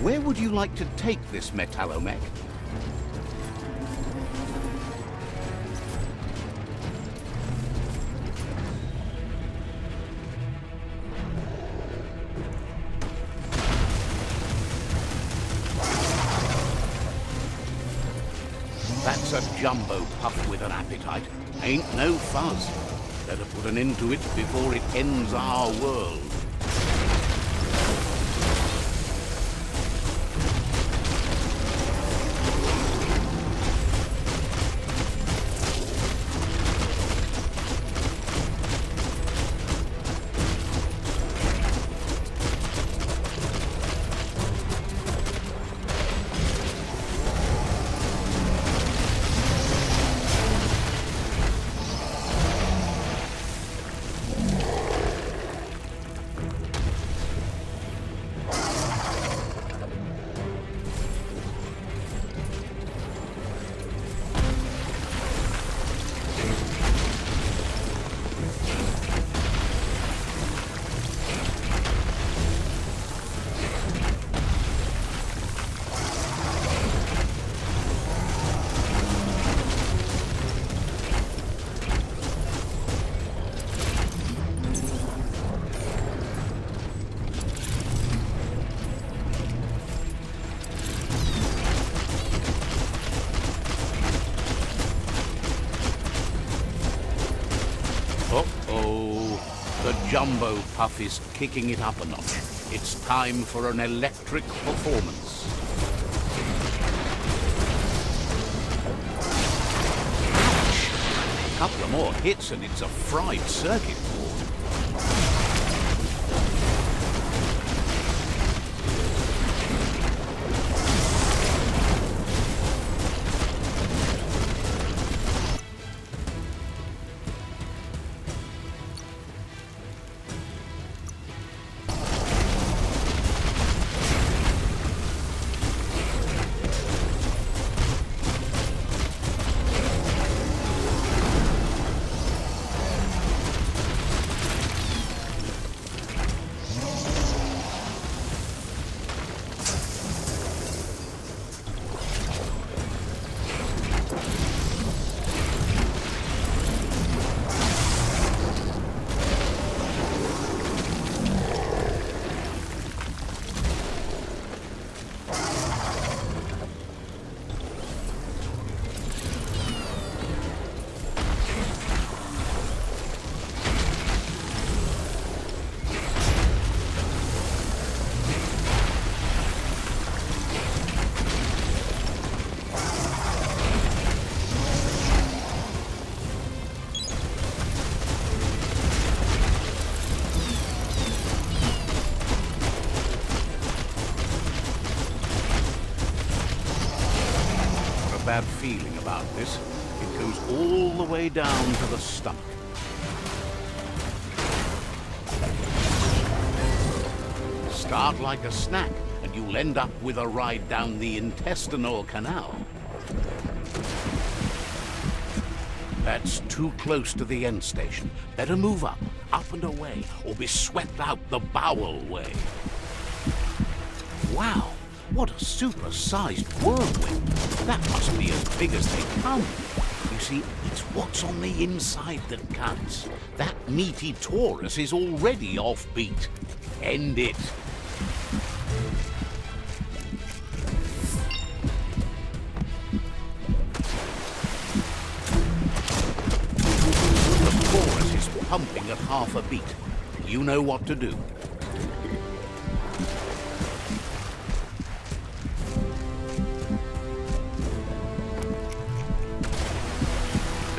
Where would you like to take this metallomech? That's a jumbo puff with an appetite. Ain't no fuzz. Better put an end to it before it ends our world. The jumbo puff is kicking it up a notch. It's time for an electric performance. A couple of more hits and it's a fried circuit board. Bad feeling about this. It goes all the way down to the stomach. Start like a snack, and you'll end up with a ride down the intestinal canal. That's too close to the end station. Better move up and away, or be swept out the bowel way. Wow! What a super-sized whirlwind! That must be as big as they come. You see, it's what's on the inside that counts. That meaty Taurus is already offbeat. End it. The Taurus is pumping at half a beat. You know what to do.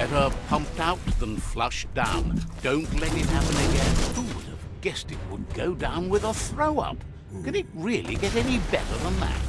Better pumped out than flushed down. Don't let it happen again. Who would have guessed it would go down with a throw-up? Can it really get any better than that?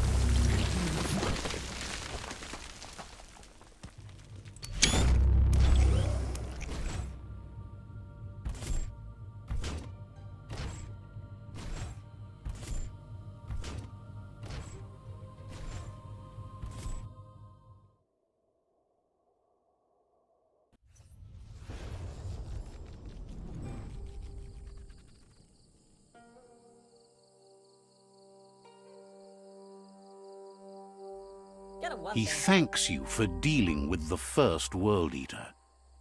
He thanks you for dealing with the first Worldeater.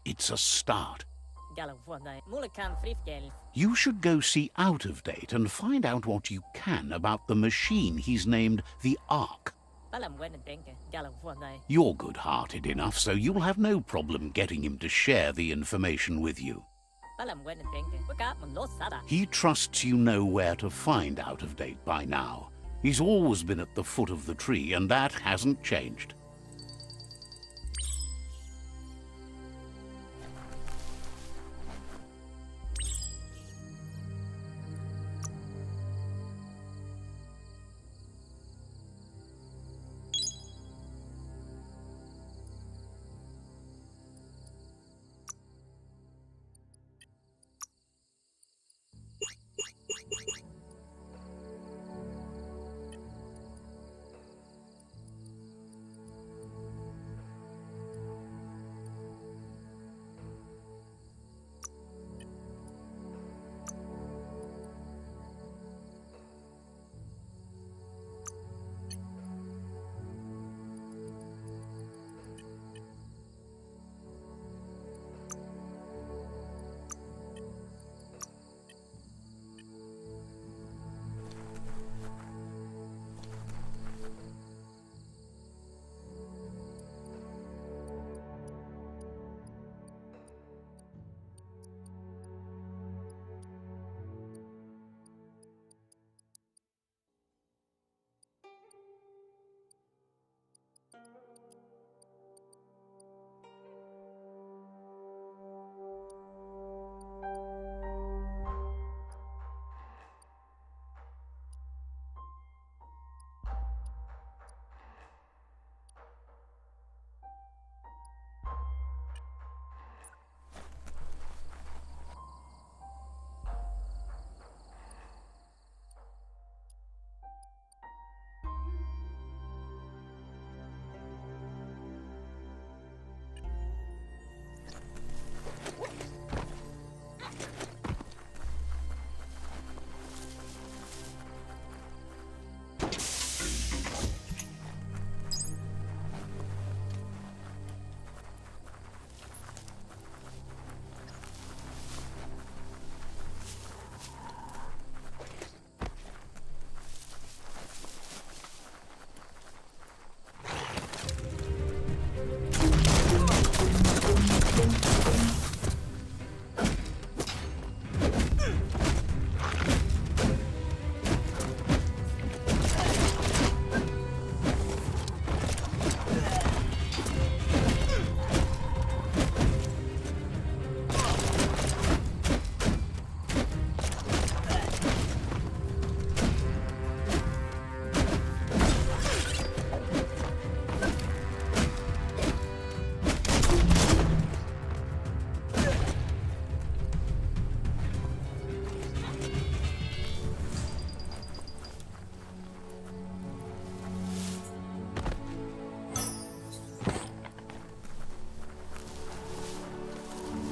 It's a start. You should go see Out of Date and find out what you can about the machine he's named the Ark. You're good-hearted enough, so you'll have no problem getting him to share the information with you. He trusts you know where to find Out of Date by now. He's always been at the foot of the tree, and that hasn't changed.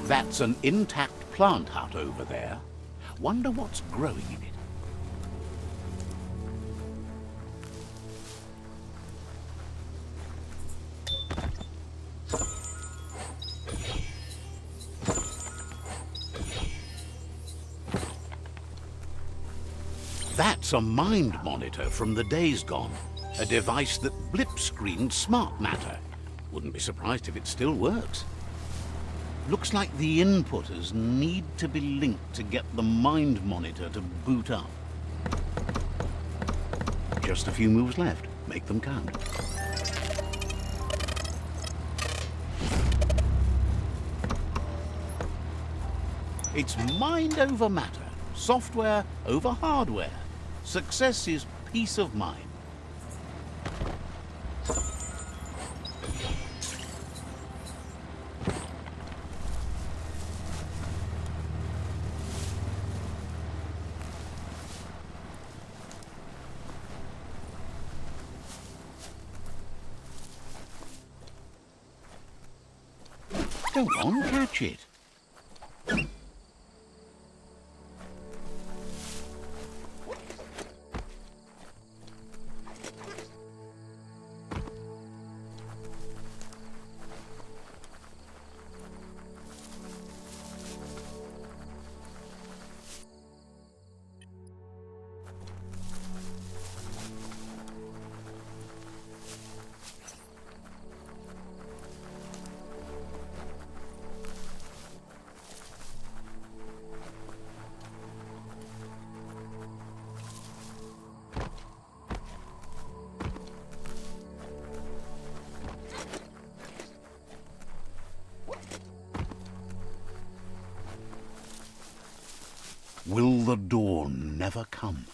That's an intact plant hut over there. Wonder what's growing in it. That's a mind monitor from the days gone. A device that blip-screened smart matter. Wouldn't be surprised if it still works. Looks like the inputters need to be linked to get the mind monitor to boot up. Just a few moves left. Make them count. It's mind over matter, software over hardware. Success is peace of mind. Go on, catch it. Will the dawn never come?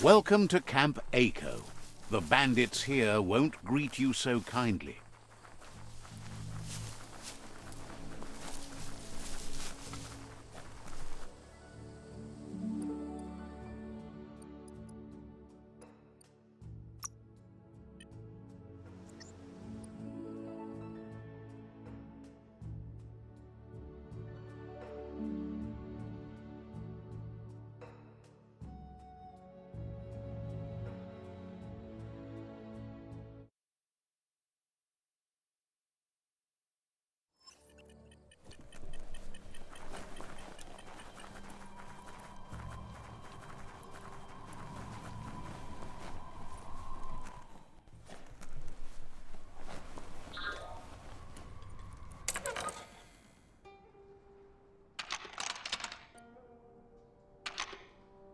Welcome to Camp Echo. The bandits here won't greet you so kindly.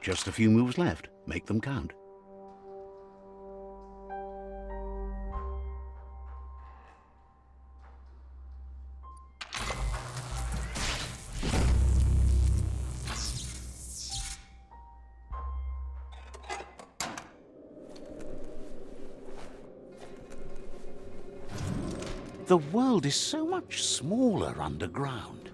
Just a few moves left. Make them count. The world is so much smaller underground.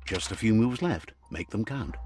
Just a few moves left. Make them count.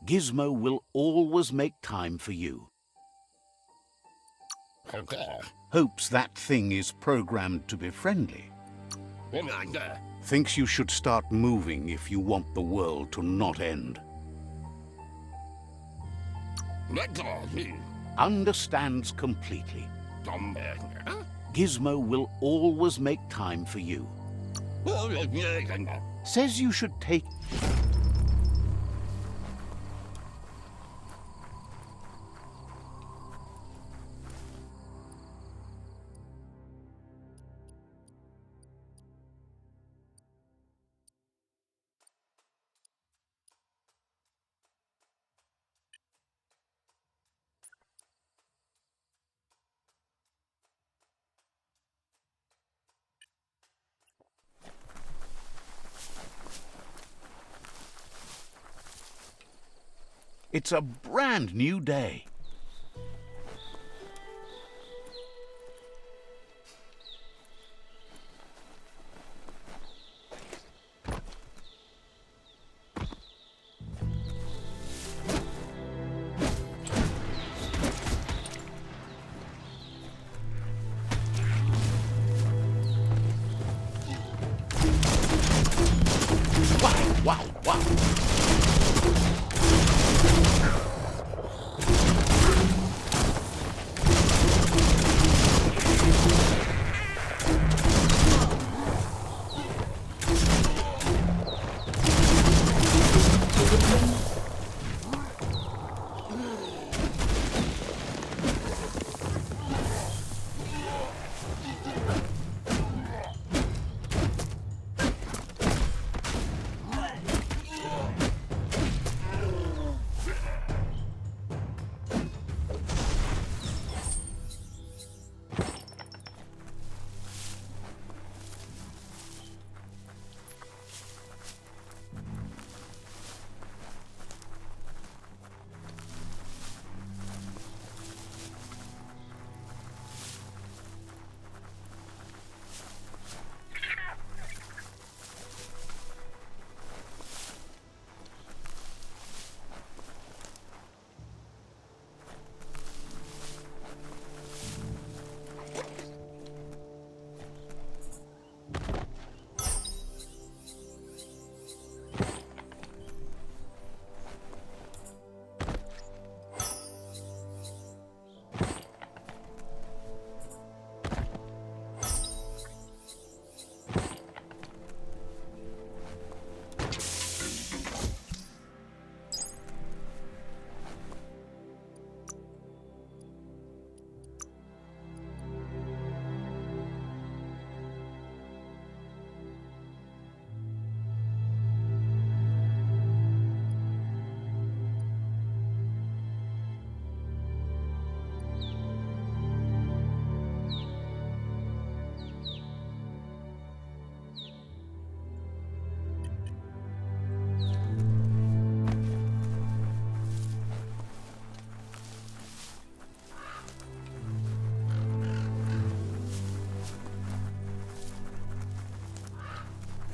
Gizmo will always make time for you. Hopes that thing is programmed to be friendly. Thinks you should start moving if you want the world to not end. Understands completely. Gizmo will always make time for you. Says you should take... It's a brand new day. Wow, wow, wow.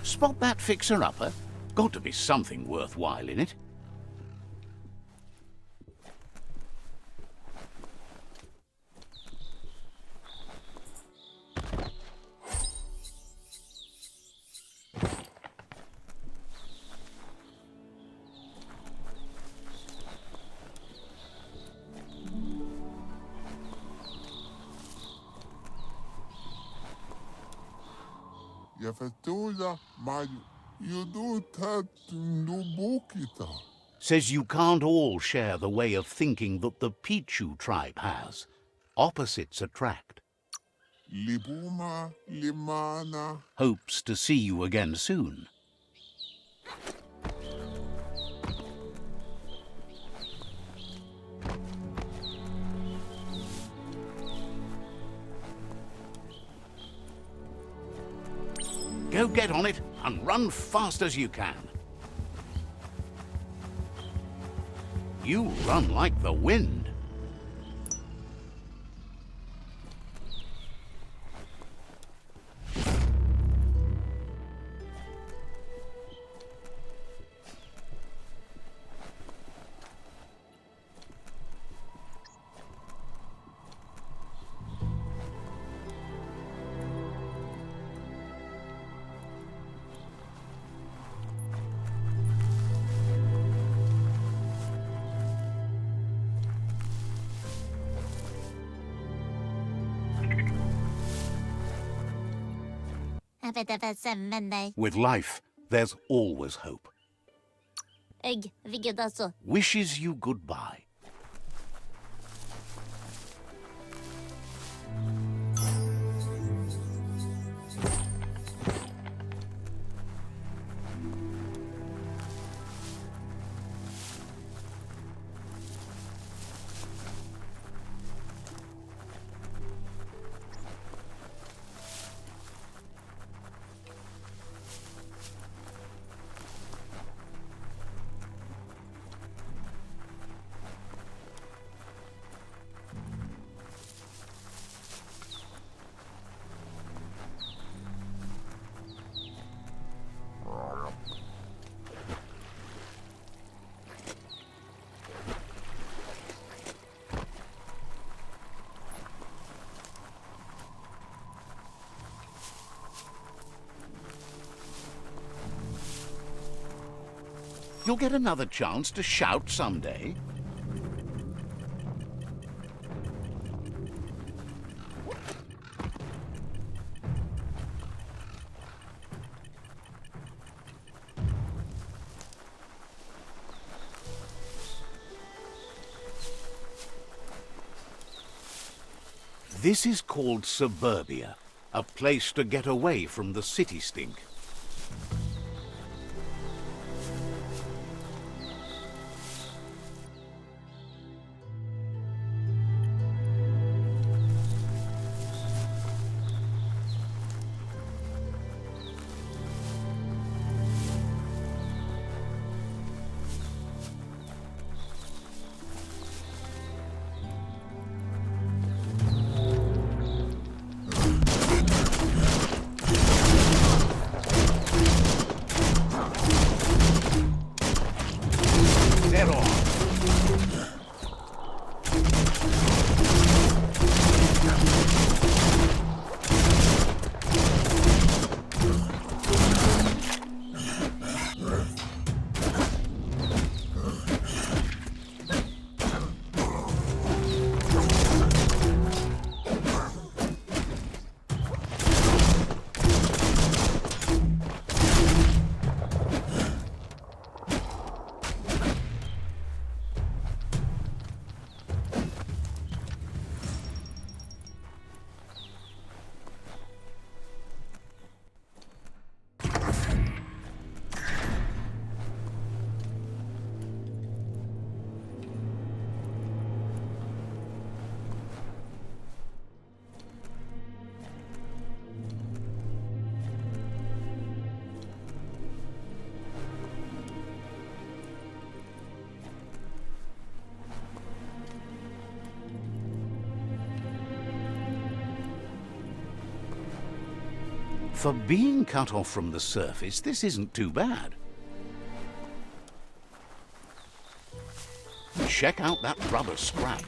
Spot that fixer-upper? Got to be something worthwhile in it. Says you can't all share the way of thinking that the Pichu tribe has. Opposites attract. Hopes to see you again soon. Go get on it and run fast as you can. You run like the wind. With life, there's always hope. Wishes you goodbye. You'll get another chance to shout someday. This is called suburbia, a place to get away from the city stink. For being cut off from the surface, this isn't too bad. Check out that rubber scrap.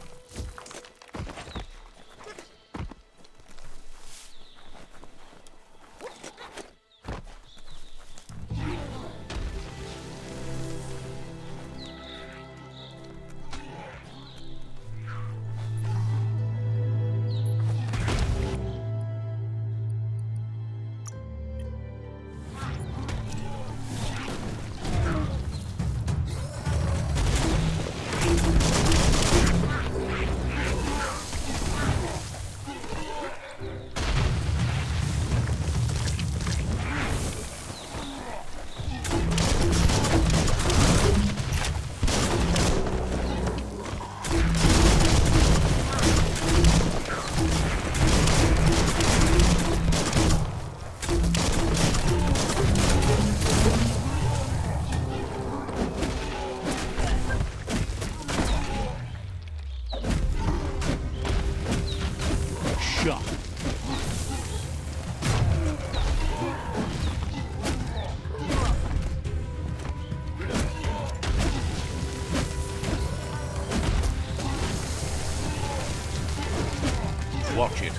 Watch it.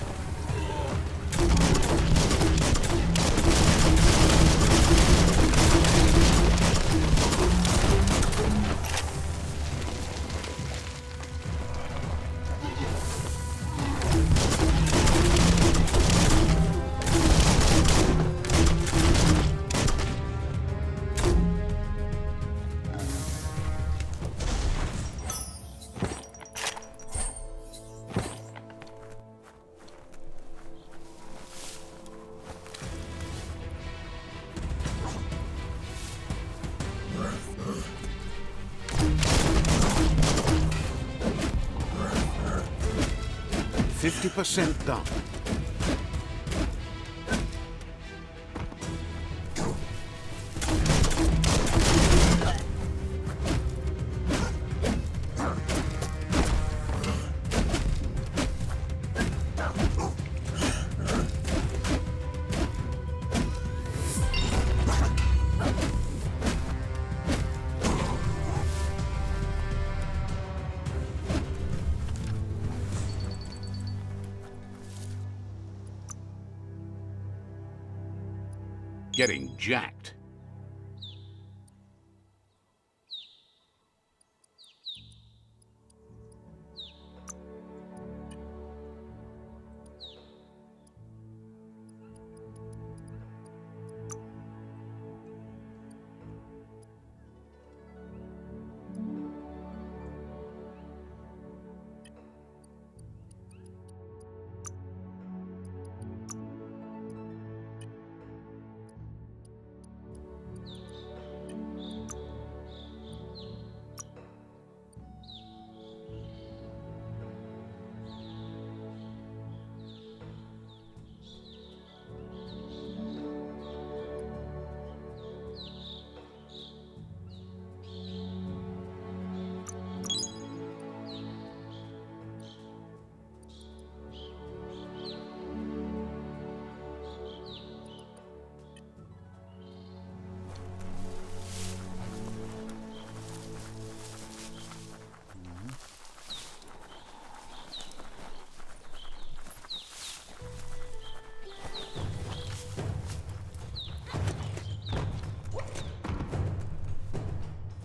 50% done. Getting jacked.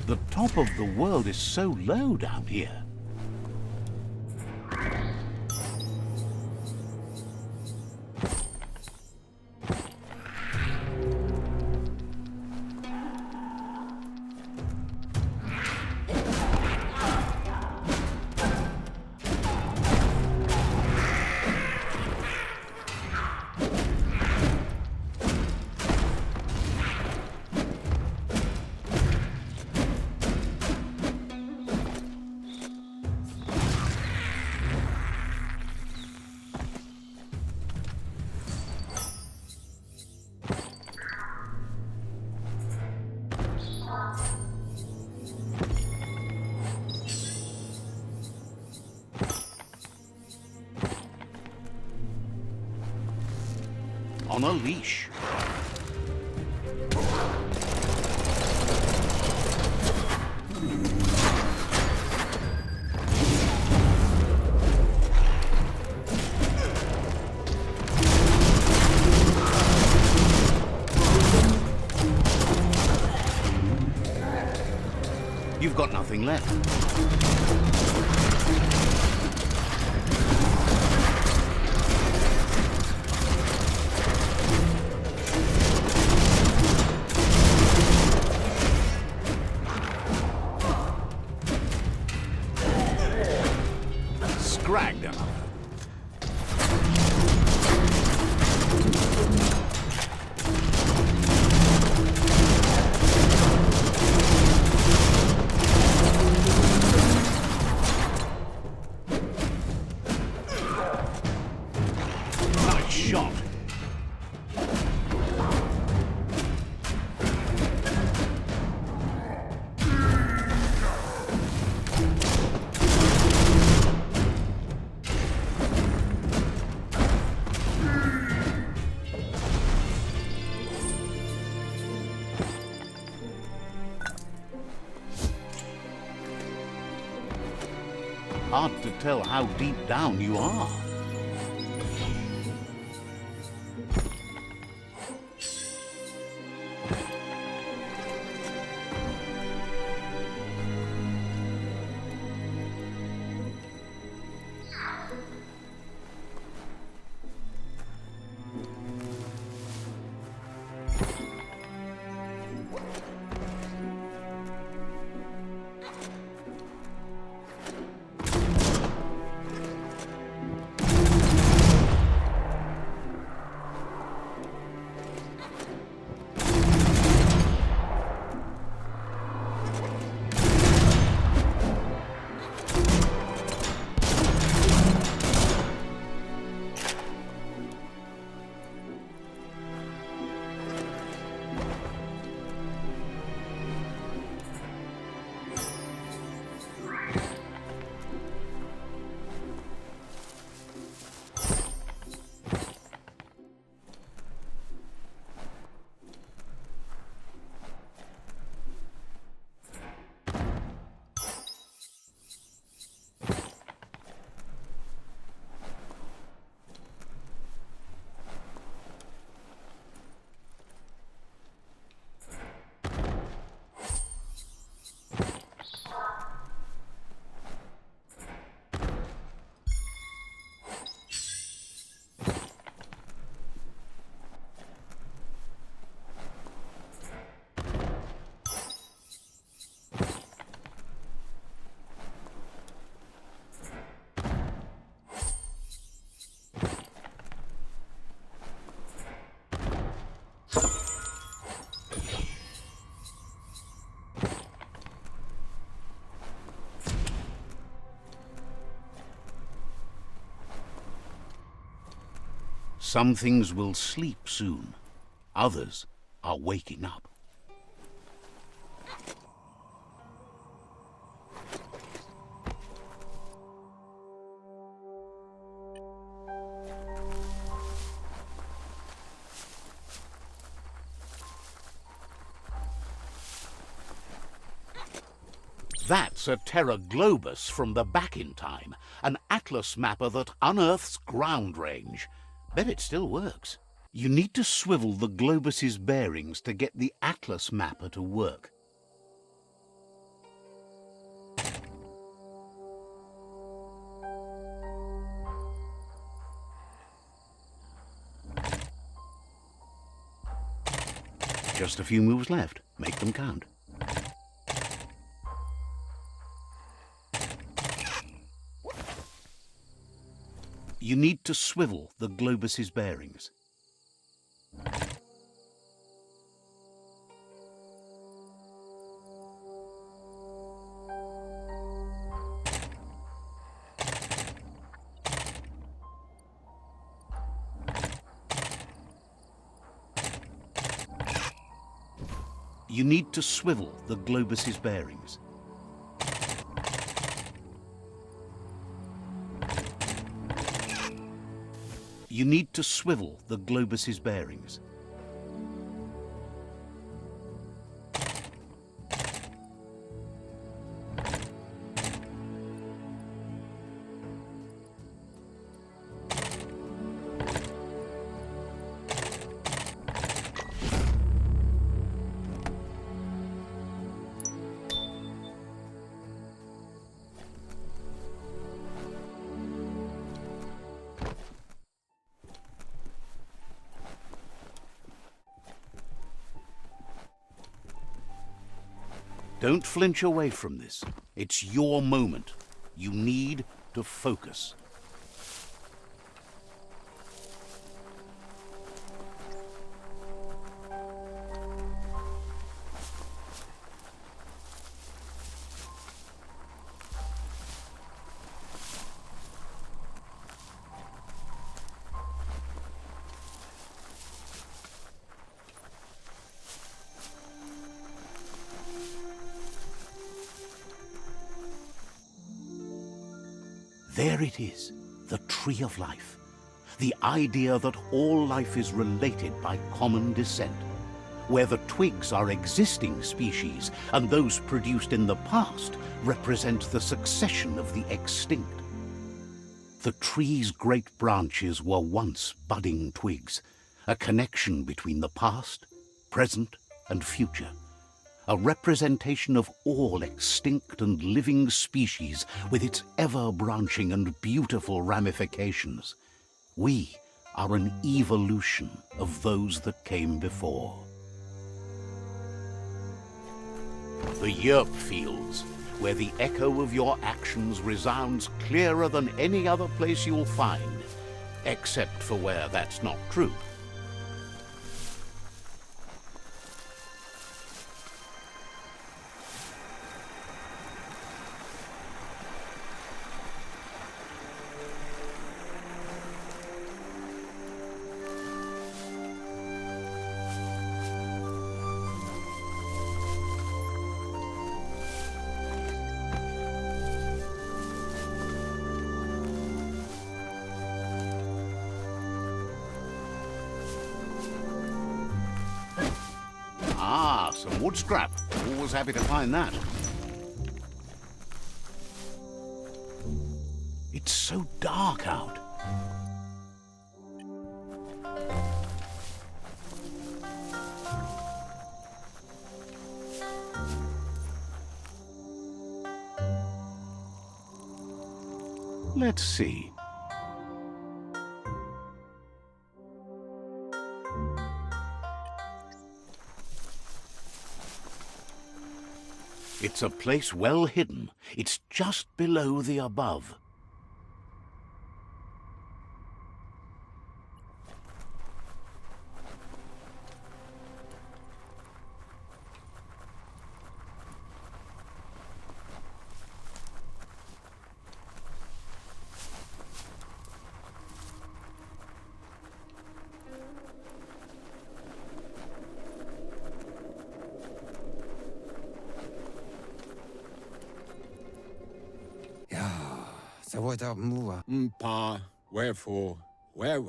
The top of the world is so low down here. On a leash. You've got nothing left. Scragged enough. Nice shot. Hard to tell how deep down you are. Some things will sleep soon. Others are waking up. That's a Terra Globus from the back in time, an atlas mapper that unearths ground range. Bet it still works. You need to swivel the Globus's bearings to get the atlas mapper to work. Just a few moves left. Make them count. You need to swivel the Globus's bearings. You need to swivel the Globus's bearings. You need to swivel the Globus's bearings. Don't flinch away from this. It's your moment. You need to focus. There it is, the tree of life. The idea that all life is related by common descent, where the twigs are existing species and those produced in the past represent the succession of the extinct. The tree's great branches were once budding twigs, a connection between the past, present, and future. A representation of all extinct and living species with its ever-branching and beautiful ramifications. We are an evolution of those that came before. The yerp fields, where the echo of your actions resounds clearer than any other place you'll find, except for where that's not true. Ah, some wood scrap. Always happy to find that. It's so dark out. Let's see. It's a place well hidden. It's just below the above. Pa, wherefore, where?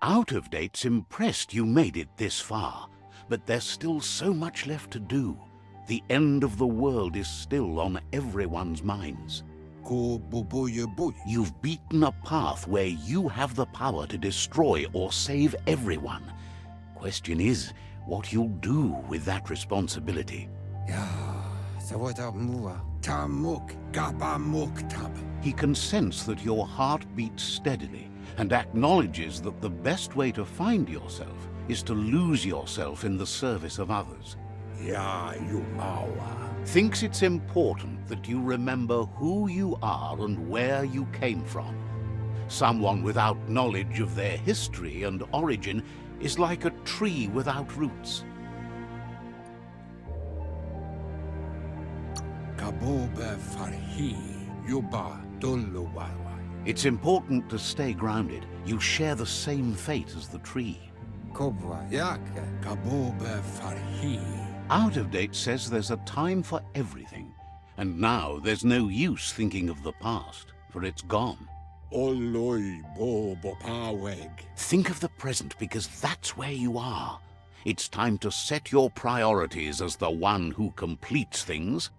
Out of Date's impressed you made it this far, but there's still so much left to do. The end of the world is still on everyone's minds. You've beaten a path where you have the power to destroy or save everyone. Question is, what you'll do with that responsibility. He can sense that your heart beats steadily and acknowledges that the best way to find yourself is to lose yourself in the service of others. Thinks it's important that you remember who you are and where you came from. Someone without knowledge of their history and origin is like a tree without roots. It's important to stay grounded. You share the same fate as the tree. Out of Date says there's a time for everything, and now there's no use thinking of the past, for it's gone. Think of the present, because that's where you are. It's time to set your priorities as the one who completes things.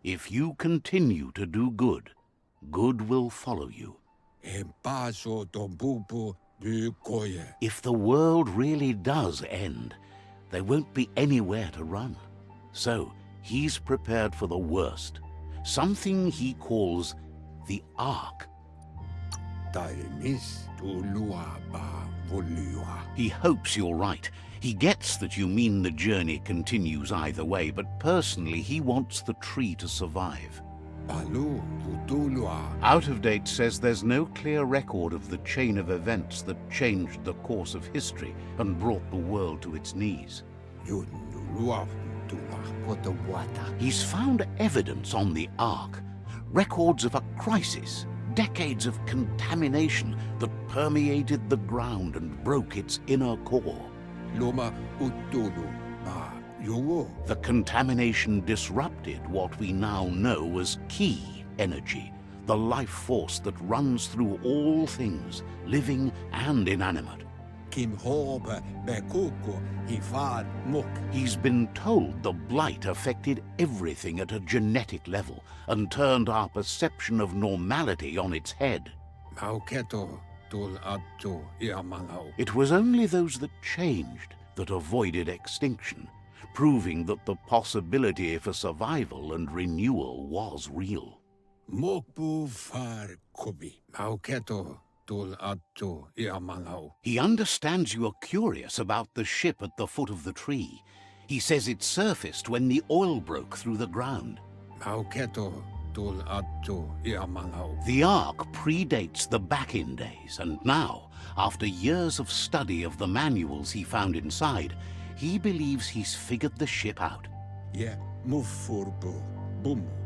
If you continue to do good, good will follow you. If the world really does end, there won't be anywhere to run. So he's prepared for the worst, something he calls the Ark. He hopes you're right. He gets that you mean the journey continues either way, but personally he wants the tree to survive. Out of Date says there's no clear record of the chain of events that changed the course of history and brought the world to its knees. He's found evidence on the Ark, records of a crisis, decades of contamination that permeated the ground and broke its inner core. The contamination disrupted what we now know as Ki energy, the life force that runs through all things, living and inanimate. He's been told the blight affected everything at a genetic level and turned our perception of normality on its head. It was only those that changed that avoided extinction, proving that the possibility for survival and renewal was real. He understands you are curious about the ship at the foot of the tree. He says it surfaced when the oil broke through the ground. The Ark predates the back-in days, and now, after years of study of the manuals he found inside, he believes he's figured the ship out.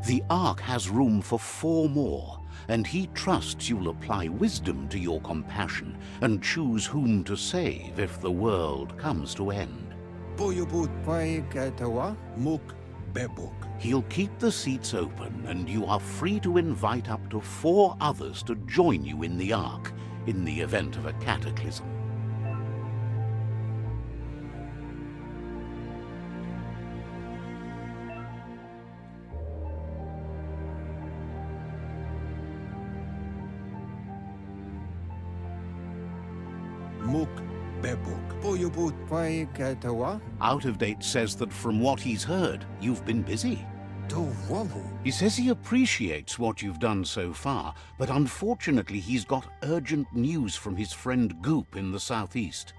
The Ark has room for 4 more, and he trusts you'll apply wisdom to your compassion and choose whom to save if the world comes to end. He'll keep the seats open, and you are free to invite up to 4 others to join you in the Ark in the event of a cataclysm. Out of Date says that from what he's heard, you've been busy. He says he appreciates what you've done so far, but unfortunately he's got urgent news from his friend Goop in the southeast.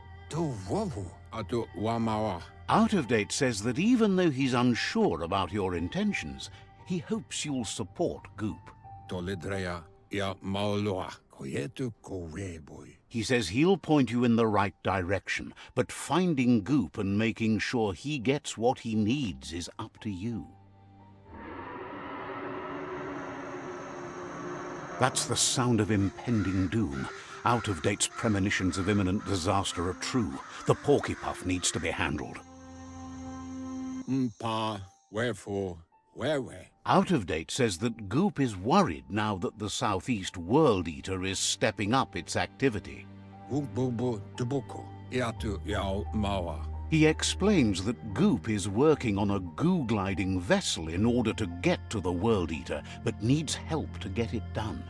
Out of Date says that even though he's unsure about your intentions, he hopes you'll support Goop. He says he'll point you in the right direction, but finding Goop and making sure he gets what he needs is up to you. That's the sound of impending doom. Out of Date's premonitions of imminent disaster are true. The Porky Puff needs to be handled. Pa, wherefore, where? Out of Date says that Goop is worried now that the Southeast Worldeater is stepping up its activity. Bubu dubuko, iatu yao mawa. He explains that Goop is working on a goo-gliding vessel in order to get to the Worldeater, but needs help to get it done.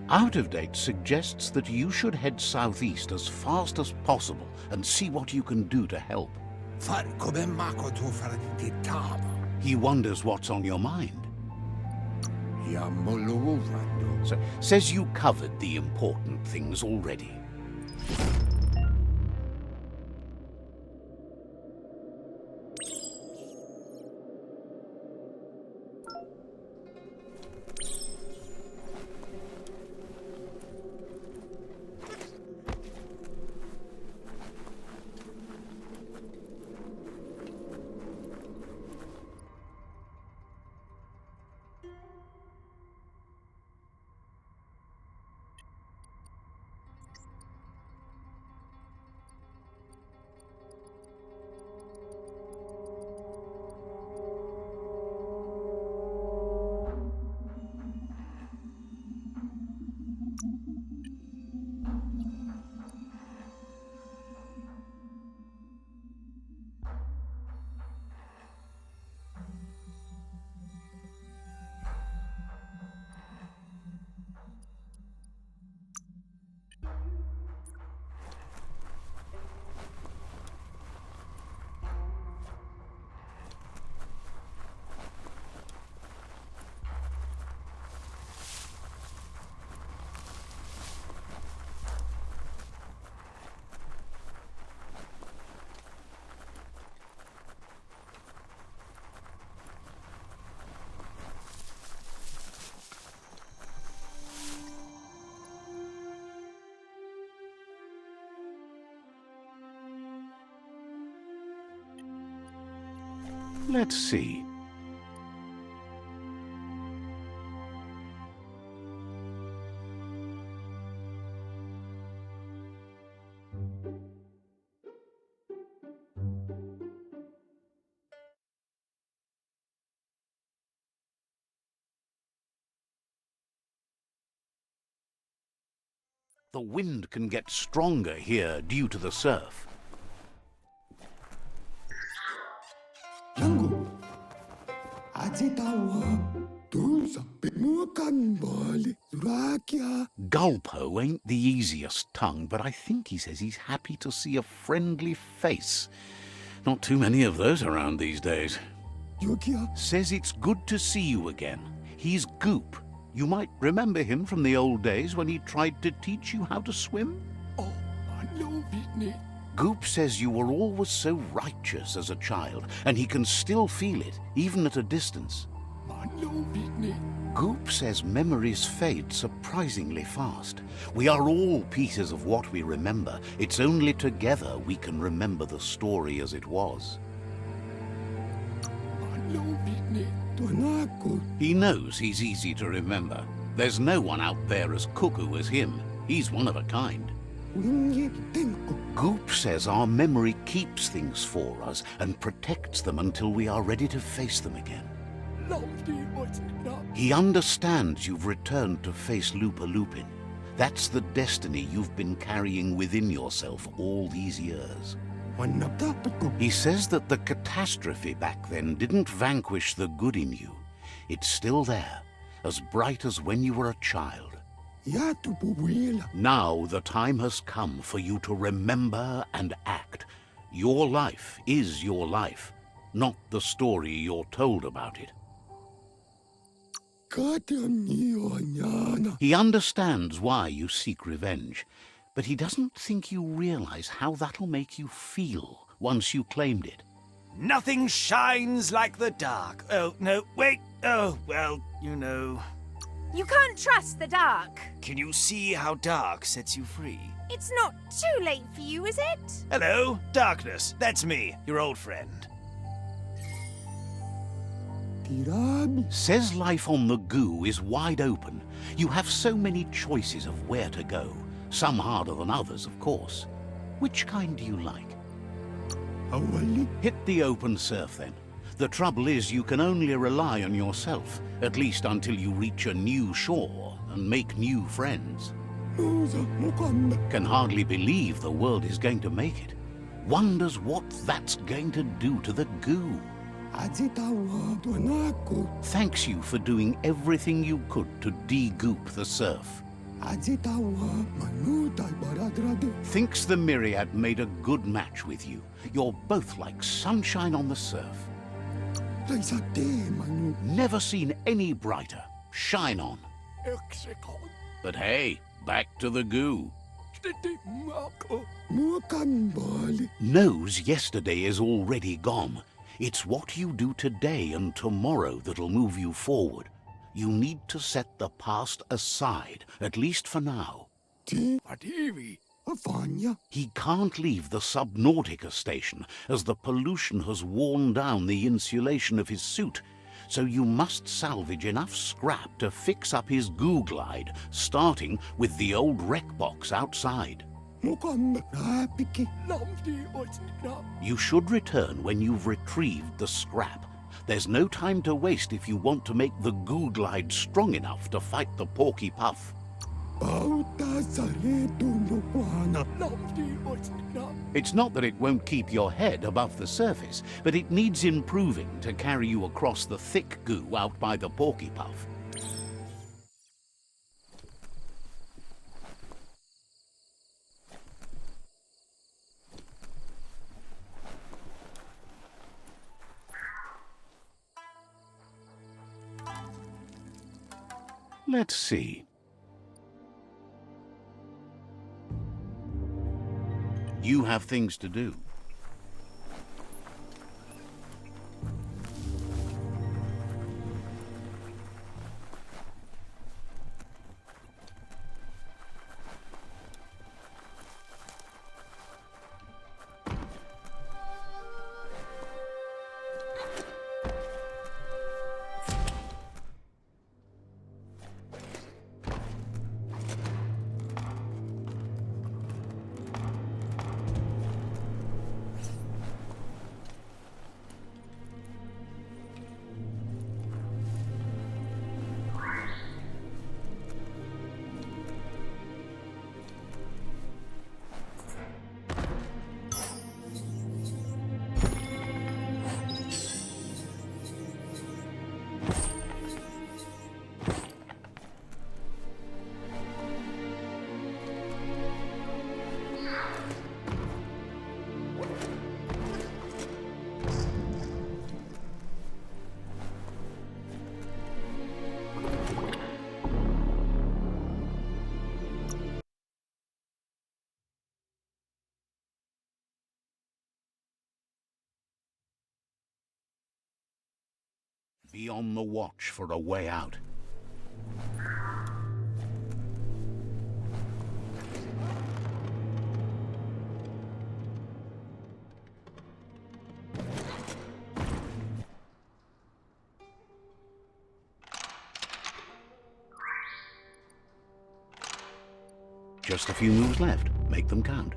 Out of Date suggests that you should head southeast as fast as possible and see what you can do to help. He wonders what's on your mind. So, says you covered the important things already. Let's see. The wind can get stronger here due to the surf. Gulpo ain't the easiest tongue, but I think he says he's happy to see a friendly face. Not too many of those around these days. Says it's good to see you again. He's Goop. You might remember him from the old days when he tried to teach you how to swim. Oh, I know it. Goop says you were always so righteous as a child, and he can still feel it, even at a distance. Goop says memories fade surprisingly fast. We are all pieces of what we remember. It's only together we can remember the story as it was. He knows he's easy to remember. There's no one out there as cuckoo as him. He's one of a kind. Goop says our memory keeps things for us and protects them until we are ready to face them again. He understands you've returned to face Lupa Lupin. That's the destiny you've been carrying within yourself all these years. He says that the catastrophe back then didn't vanquish the good in you. It's still there, as bright as when you were a child. Now the time has come for you to remember and act. Your life is your life, not the story you're told about it. He understands why you seek revenge, but he doesn't think you realize how that'll make you feel once you claimed it. Nothing shines like the dark. Oh, no, wait. Oh, well, you know. You can't trust the dark. Can you see how dark sets you free? It's not too late for you, is it? Hello, darkness. That's me, your old friend. tirami. Says life on the goo is wide open. You have so many choices of where to go. Some harder than others, of course. Which kind do you like? Awali. Hit the open surf then. The trouble is you can only rely on yourself, at least until you reach a new shore and make new friends. Nusa mukanda. Can hardly believe the world is going to make it. Wonders what that's going to do to the goo. Ajitawa tuanako. Thanks you for doing everything you could to de-goop the surf. Ajitawa manutai baradrade. Thinks the Myriad made a good match with you. You're both like sunshine on the surf. Laisate manu. Never seen any brighter. Shine on. Exekon. But hey, back to the goo. Stete mako. Mukan bali. Knows yesterday is already gone. It's what you do today and tomorrow that'll move you forward. You need to set the past aside, at least for now. Ti adivi. Afanya. He can't leave the Subnautica station, as the pollution has worn down the insulation of his suit, so you must salvage enough scrap to fix up his goo glide, starting with the old wreck box outside. Mukanda rapiki. Lamdi oisna. You should return when you've retrieved the scrap. There's no time to waste if you want to make the goo glide strong enough to fight the Porky Puff. Bauta sare tulukwana. Lamdi oisna. It's not that it won't keep your head above the surface, but it needs improving to carry you across the thick goo out by the Porky Puff. Let's see. You have things to do. Be on the watch for a way out. Just a few moves left. Make them count.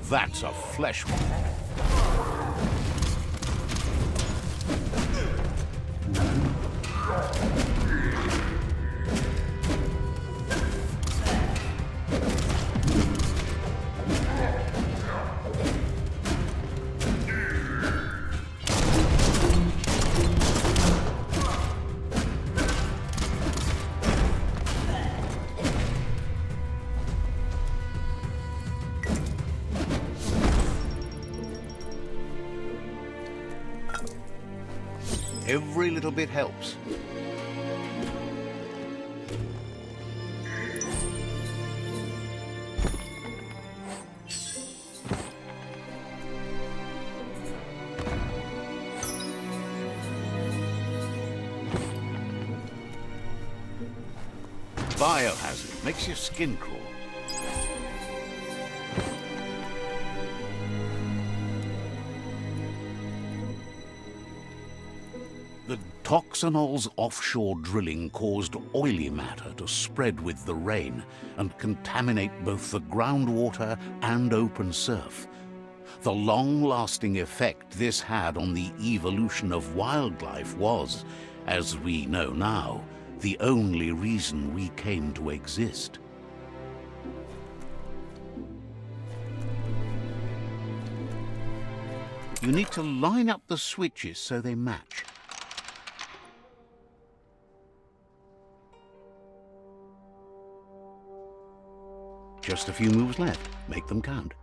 that's a flesh wound. Every little bit helps. Biohazard makes your skin crawl. The Toxanol's offshore drilling caused oily matter to spread with the rain and contaminate both the groundwater and open surf. The long-lasting effect this had on the evolution of wildlife was, as we know now, the only reason we came to exist. You need to line up the switches so they match. Just a few moves left. Make them count.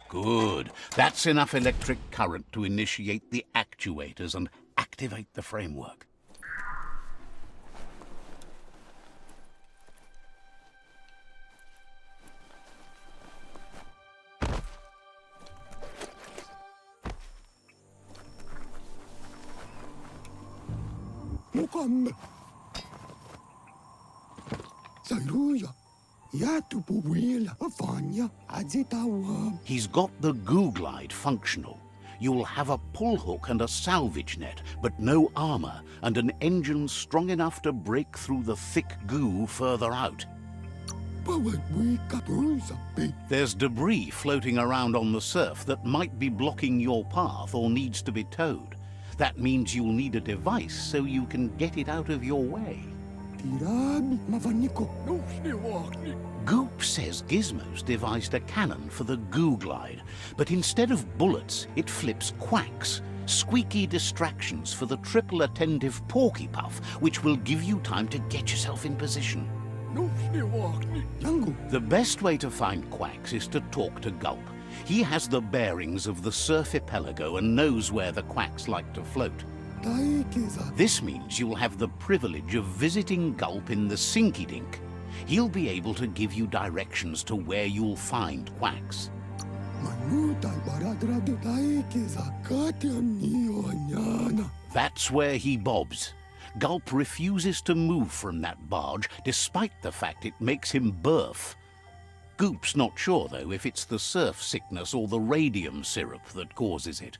Good. That's enough electric current to initiate the actuators and activate the framework. Mukamme. Sairuja. Yatupu wheel Afanya Azitawa. He's got the goo glide functional. You'll have a pull hook and a salvage net, but no armor, and an engine strong enough to break through the thick goo further out. There's debris floating around on the surf that might be blocking your path or needs to be towed. That means you'll need a device so you can get it out of your way. Goop says Gizmo's devised a cannon for the goo glide, but instead of bullets, it flips quacks, squeaky distractions for the triple attentive porky puff, which will give you time to get yourself in position. The best way to find quacks is to talk to Gulp. He has the bearings of the surf archipelago and knows where the quacks like to float. This means you'll have the privilege of visiting Gulp in the Sinky Dink. He'll be able to give you directions to where you'll find quacks. That's where he bobs. Gulp refuses to move from that barge, despite the fact it makes him birth. Goop's not sure, though, if it's the surf sickness or the radium syrup that causes it.